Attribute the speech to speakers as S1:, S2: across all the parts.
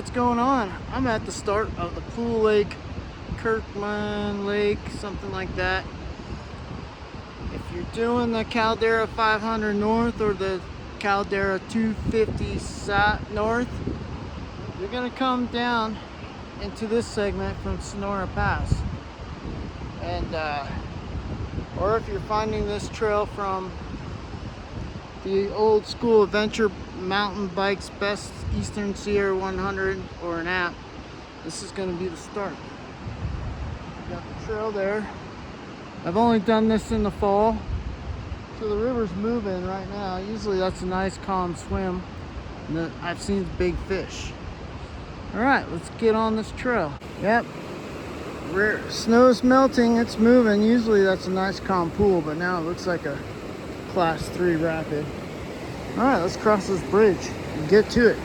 S1: what's going on? I'm at the start of the Poole Lake, Kirman Lake, something like that. If you're doing the Caldera 500 north or the Caldera 250 north, you're gonna come down into this segment from Sonora Pass. And or if you're finding this trail from the old school adventure mountain bikes best Eastern Sierra 100 or an app, this is going to be the start. You got the trail there. I've only done this in the fall, so the river's moving right now. Usually that's a nice calm swim, and I've seen big fish. All right, let's get on this trail. Yep, snow's melting, it's moving. Usually that's a nice calm pool, but now it looks like a class 3 rapid. All right, let's cross this bridge and get to it.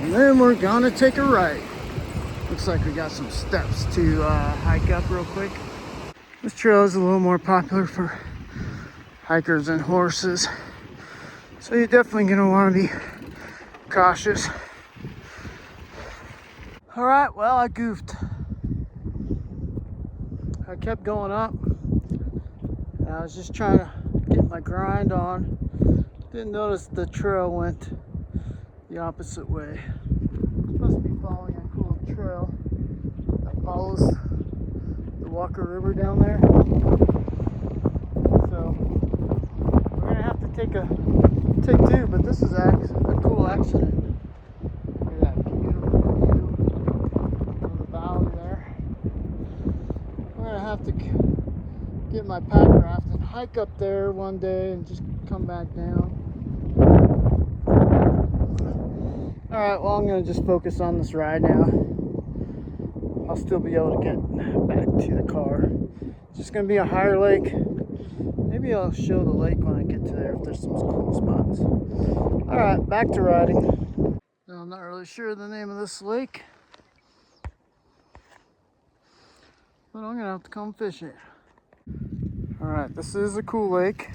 S1: And then we're gonna take a right. Looks like we got some steps to hike up real quick. This trail is a little more popular for hikers and horses, so you're definitely gonna want to be cautious. All right, well, I goofed. I kept going up, and I was just trying to get my grind on. Didn't notice the trail went the opposite way. I'm supposed to be following a cool trail that follows the Walker River down there. So we're gonna have to take two, but this is a cool accident. Look at that beautiful view of the valley there. I'm gonna have to get my pack raft and hike up there one day and just come back down. All right, well, I'm gonna just focus on this ride now. I'll still be able to get back to the car. It's just gonna be a higher lake. Maybe I'll show the lake when I get to there if there's some cool spots. All right, back to riding. Now, I'm not really sure the name of this lake, but I'm gonna have to come fish it. All right, this is a cool lake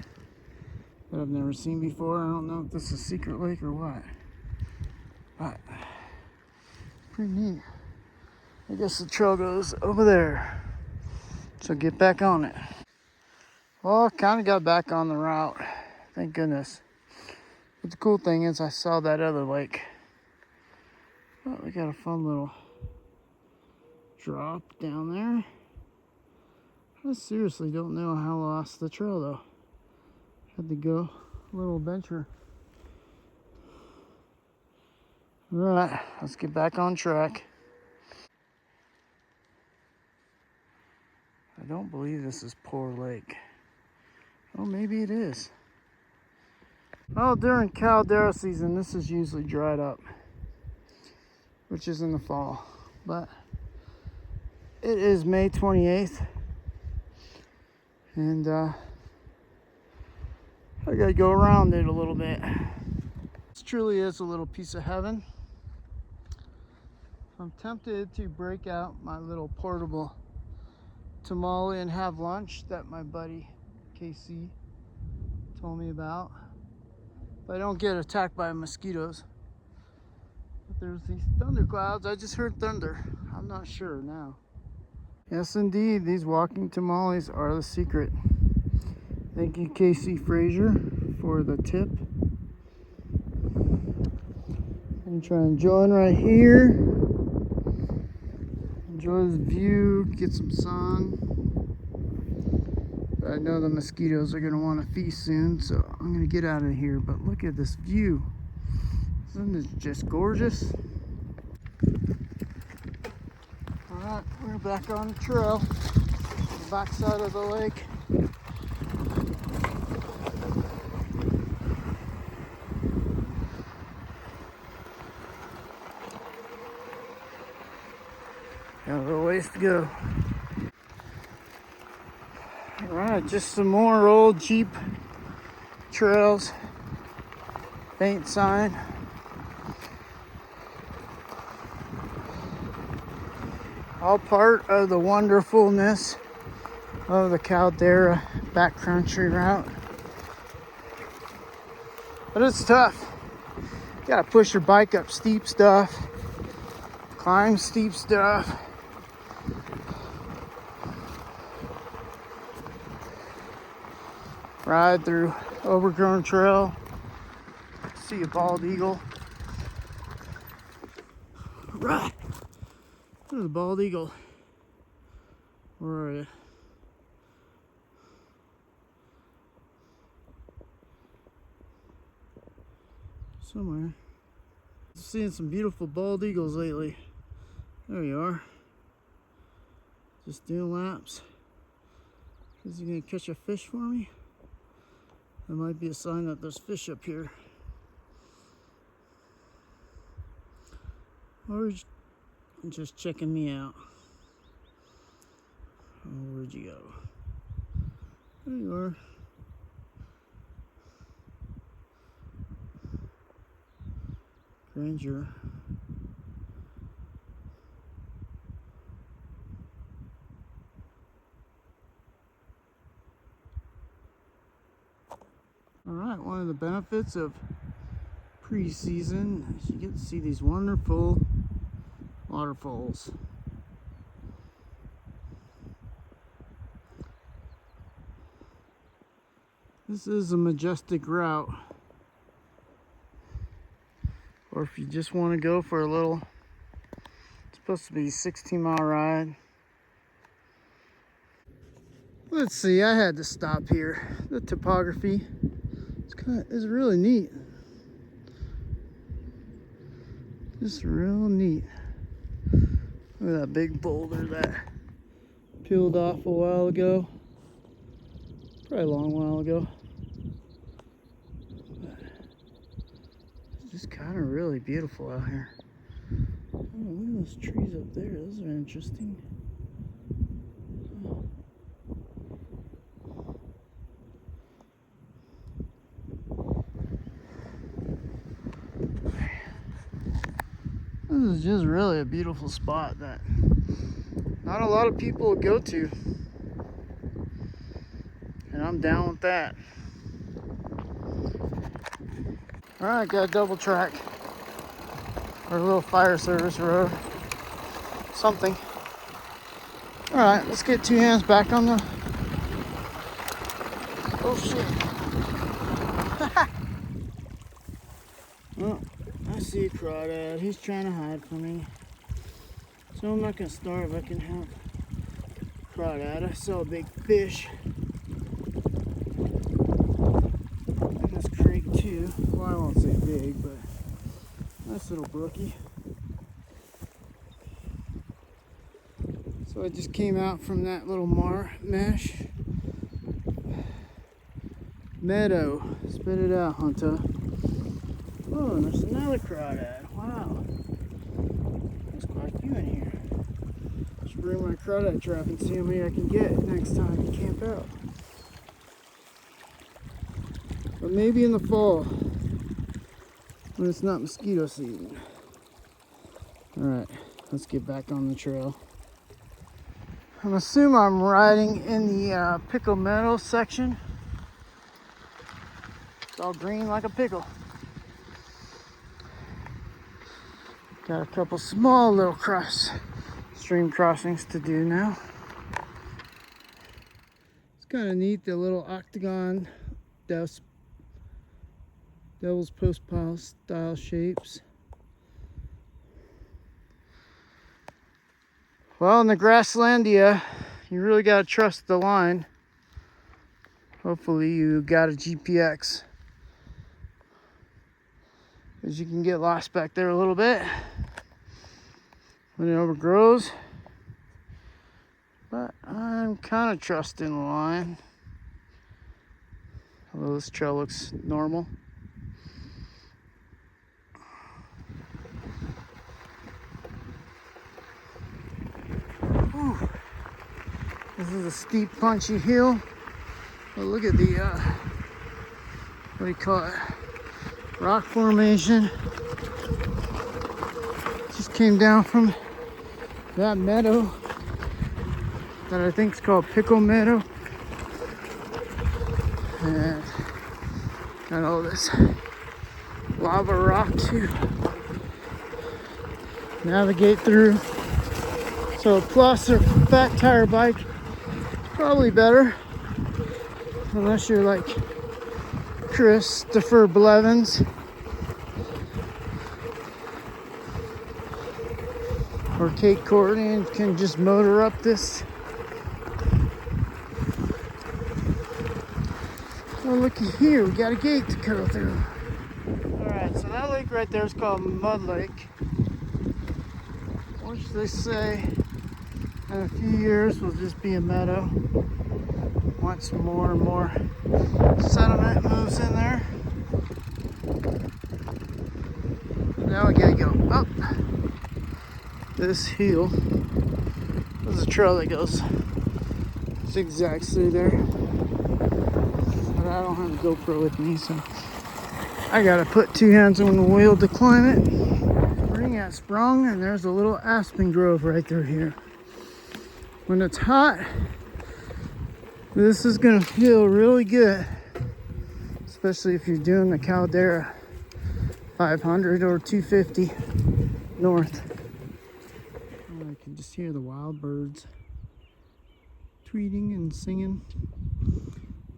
S1: that I've never seen before. I don't know if this is a secret lake or what, but pretty neat. I guess the trail goes over there, so get back on it. Well, I kind of got back on the route, thank goodness. But the cool thing is I saw that other lake. Oh, we got a fun little drop down there. I seriously don't know how I lost the trail though. Had to go a little adventure. All right, let's get back on track. I don't believe this is Poore Lake. Oh, maybe it is. Well, during Caldera season, this is usually dried up, which is in the fall. But it is May 28th. And I gotta go around it a little bit. This truly is a little piece of heaven. I'm tempted to break out my little portable tamale and have lunch that my buddy KC told me about. But I don't get attacked by mosquitoes. But there's these thunderclouds. I just heard thunder. I'm not sure now. Yes, indeed, these walking tamales are the secret. Thank you, Casey Frazier, for the tip. I'm trying to join right here. Enjoy this view, get some sun. But I know the mosquitoes are going to want to feast soon, so I'm going to get out of here. But look at this view. Isn't it just gorgeous? Alright, we're back on the trail, the back side of the lake. Got a little ways to go. Alright, just some more old Jeep trails. Paint sign. All part of the wonderfulness of the Caldera backcountry route. But it's tough. You gotta push your bike up steep stuff, climb steep stuff. Ride through overgrown trail. See a bald eagle. Right. There's a bald eagle. Where are you? Somewhere. Seeing some beautiful bald eagles lately. There you are. Just doing laps. Is he gonna catch a fish for me? That might be a sign that there's fish up here. Or just checking me out. Oh, where'd you go? There you are. Granger. Alright, one of the benefits of pre-season is you get to see these wonderful waterfalls. This is a majestic route. Or if you just want to go for a little, it's supposed to be a 16-mile ride. Let's see, I had to stop here. The topography is really neat. Just real neat. Look at that big boulder that peeled off a while ago. Probably a long while ago. But it's just kind of really beautiful out here. Oh, look at those trees up there. Those are interesting. Oh. This is just really a beautiful spot that not a lot of people would go to. And I'm down with that. Alright, got a double track. Or a little fire service road. Something. Alright, let's get two hands back on the... Oh shit. Oh, I see a crawdad. He's trying to hide from me. So I'm not going to starve. I can help crawdad. I saw a big fish in this creek too. Well, I won't say big, but nice little brookie. So I just came out from that little mesh. Meadow. Spit it out, Hunter. Oh, and there's another crawdad. Wow. There's quite a few in here. Should bring my crawdad trap and see how many I can get next time I camp out. But maybe in the fall, when it's not mosquito season. Alright, let's get back on the trail. I'm assuming I'm riding in the pickle meadow section. It's all green like a pickle. Got a couple small little stream crossings to do now. It's kind of neat, the little octagon devil's post pile style shapes. Well, in the Grasslandia, you really got to trust the line. Hopefully you got a GPX, because you can get lost back there a little bit when it overgrows. But I'm kind of trusting the line. Although this trail looks normal. Whew. This is a steep, punchy hill. But look at the, what do you call it? Rock formation. Just came down from that meadow that I think is called Pickle Meadow. And got all this lava rock to navigate through. So a plus or fat tire bike, probably better. Unless you're like Christopher Blevins. Or Kate Courtney and can just motor up this. Oh, looky here, we got a gate to go through. Alright, so that lake right there is called Mud Lake, which they say in a few years will just be a meadow once more and more sediment moves in there. Now we gotta go up this hill. There's a trail that goes zigzags through there, but I don't have a GoPro with me, so I gotta put two hands on the wheel to climb it. Ring at sprung, and there's a little aspen grove right through here. When it's hot, this is gonna feel really good, especially if you're doing the Caldera 500 or 250 north. I can just hear the wild birds tweeting and singing.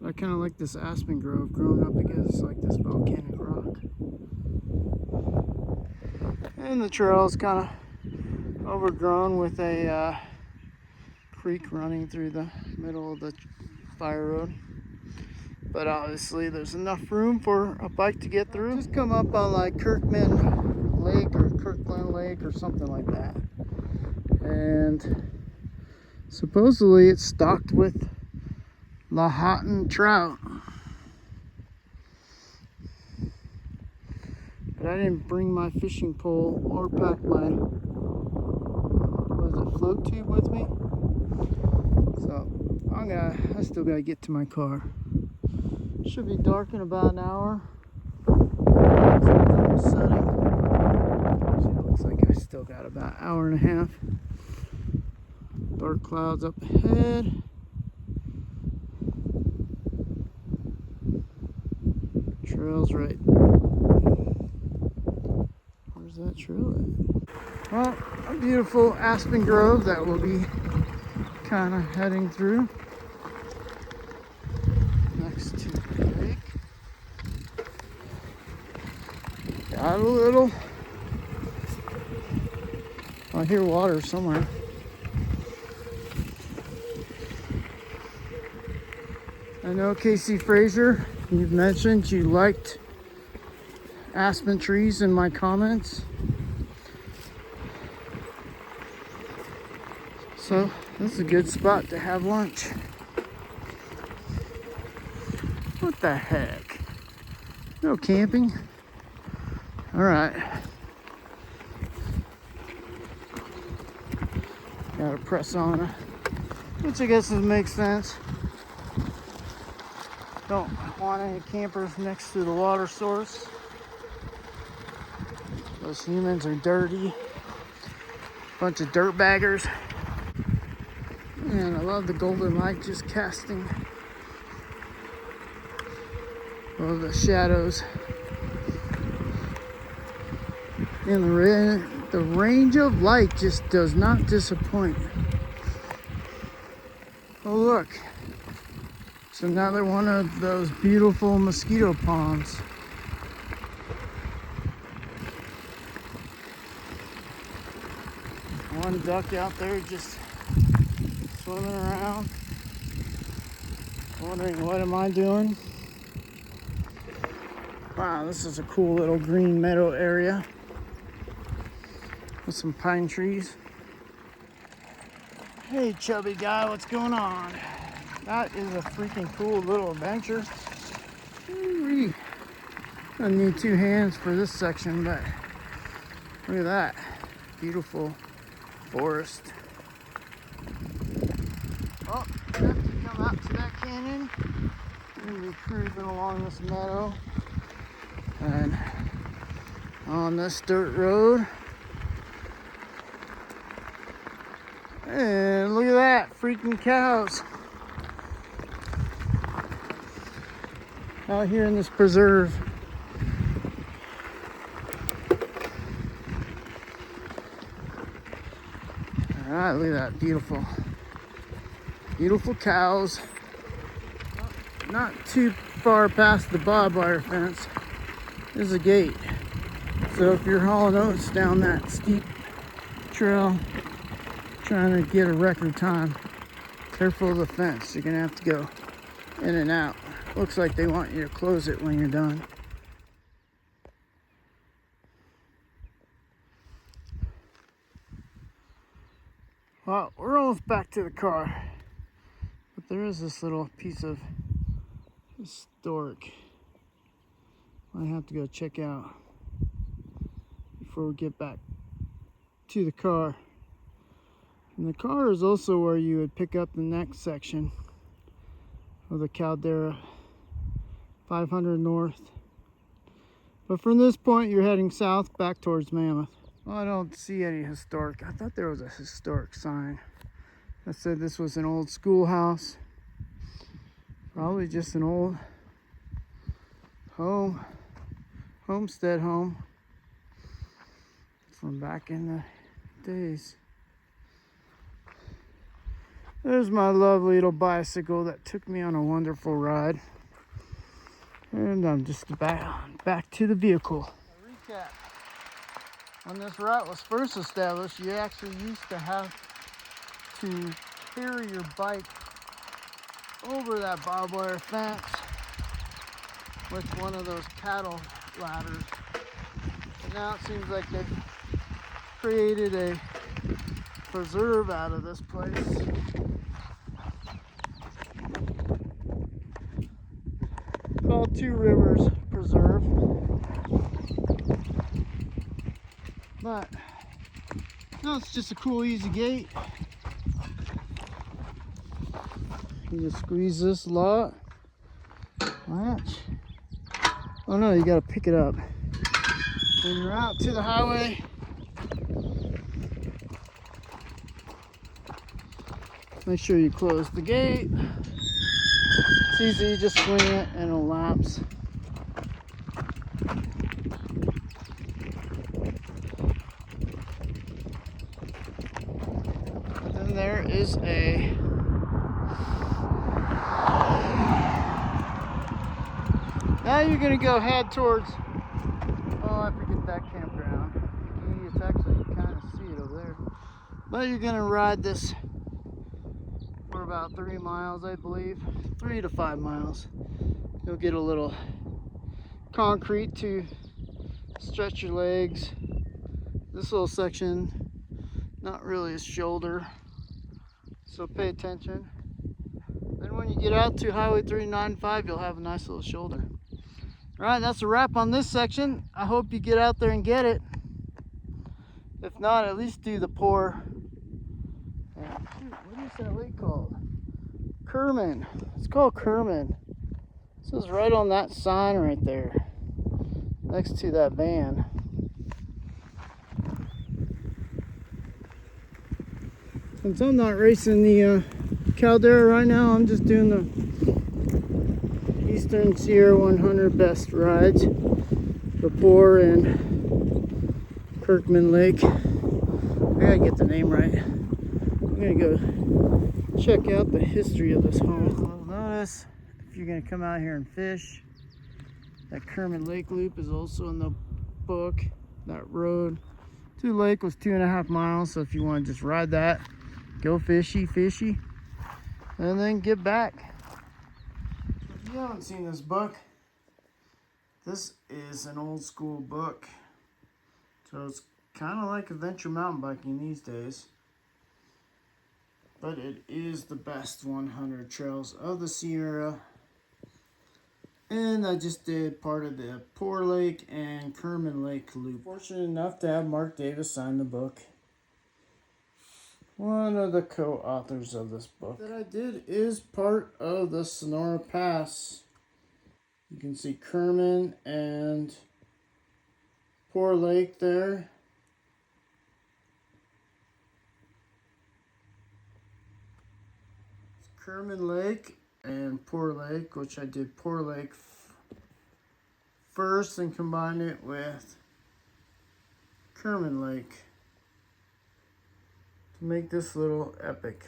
S1: I kind of like this aspen grove growing up against like this volcanic rock. And the trail is kind of overgrown with a creek running through the middle of the fire road. But obviously there's enough room for a bike to get through. Just come up on like Kirkman Lake or Kirkland Lake or something like that. And supposedly it's stocked with Lahontan trout. But I didn't bring my fishing pole or pack my float tube with me. So I still gotta get to my car. Should be dark in about an hour. Setting. Actually, it looks like I still got about an hour and a half. Dark clouds up ahead. Trail's right. Where's that trail at? Well, a beautiful aspen grove that we'll be kind of heading through. Next to the lake. Got a little. I hear water somewhere. I know Casey Fraser, you've mentioned you liked aspen trees in my comments. So this is a good spot to have lunch. What the heck? No camping? All right. Gotta press on it, which I guess makes sense. Don't want any campers next to the water source. Those humans are dirty. Bunch of dirt baggers. And I love the golden light just casting over the shadows. And the range of light just does not disappoint. Oh look. It's another one of those beautiful mosquito ponds. One duck out there just swimming around, wondering what am I doing. Wow, this is a cool little green meadow area with some pine trees. Hey chubby guy, what's going on? That is a freaking cool little adventure. Ooh-wee. I need two hands for this section, but look at that. Beautiful forest. Oh, I have to come out to that canyon. I'm going to be cruising along this meadow and on this dirt road. And look at that, freaking cows. Out here in this preserve. All right, look at that, beautiful, beautiful cows. Not too far past the barbed wire fence is a gate. So if you're hauling oats down that steep trail, trying to get a record time, careful of the fence. You're gonna have to go in and out. Looks like they want you to close it when you're done. Well, we're almost back to the car, but there is this little piece of historic I have to go check out before we get back to the car. And the car is also where you would pick up the next section of the Caldera 500 North. But from this point, you're heading south back towards Mammoth. Well, I don't see any historic. I thought there was a historic sign that said this was an old schoolhouse. Probably just an old homestead home from back in the days. There's my lovely little bicycle that took me on a wonderful ride. And I'm just back to the vehicle. A recap. When this route was first established, you actually used to have to carry your bike over that barbed wire fence with one of those cattle ladders. And now it seems like they've created a preserve out of this place. Called Two Rivers Preserve. But no, it's just a cool, easy gate. You just squeeze this lot. Latch. Oh no, you gotta pick it up. When you're out to the highway, make sure you close the gate. It's easy, you just swing it and it'll lapse. Then there is a now you're gonna go head towards, oh, I forget that campground. It's actually, you kind of see it over there. But you're gonna ride this for about 3 miles, I believe. 3 to 5 miles. You'll get a little concrete to stretch your legs. This little section, not really a shoulder, so pay attention. Then when you get out to Highway 395, you'll have a nice little shoulder. All right, that's a wrap on this section. I hope you get out there and get it. If not, at least do the Poore. Shoot, what is that lake called? Kirman. It's called Kirman. It says right on that sign right there, next to that van. Since I'm not racing the Caldera right now, I'm just doing the Eastern Sierra 100 best rides. The Poore and Kirkman Lake. I gotta get the name right. I'm gonna go check out the history of this home. Notice if you're gonna come out here and fish, that Kirman Lake Loop is also in the book. That road to the lake was 2.5 miles, so if you want to just ride that, go fishy, and then get back. If you haven't seen this book, this is an old school book, so it's kind of like adventure mountain biking these days. But it is the best 100 trails of the Sierra. And I just did part of the Poore Lake and Kirman Lake loop. Fortunate enough to have Mark Davis sign the book. One of the co-authors of this book. That I did is part of the Sonora Pass. You can see Kirman and Poore Lake there. Kirman Lake and Poore Lake, which I did Poore Lake first and combined it with Kirman Lake to make this little epic.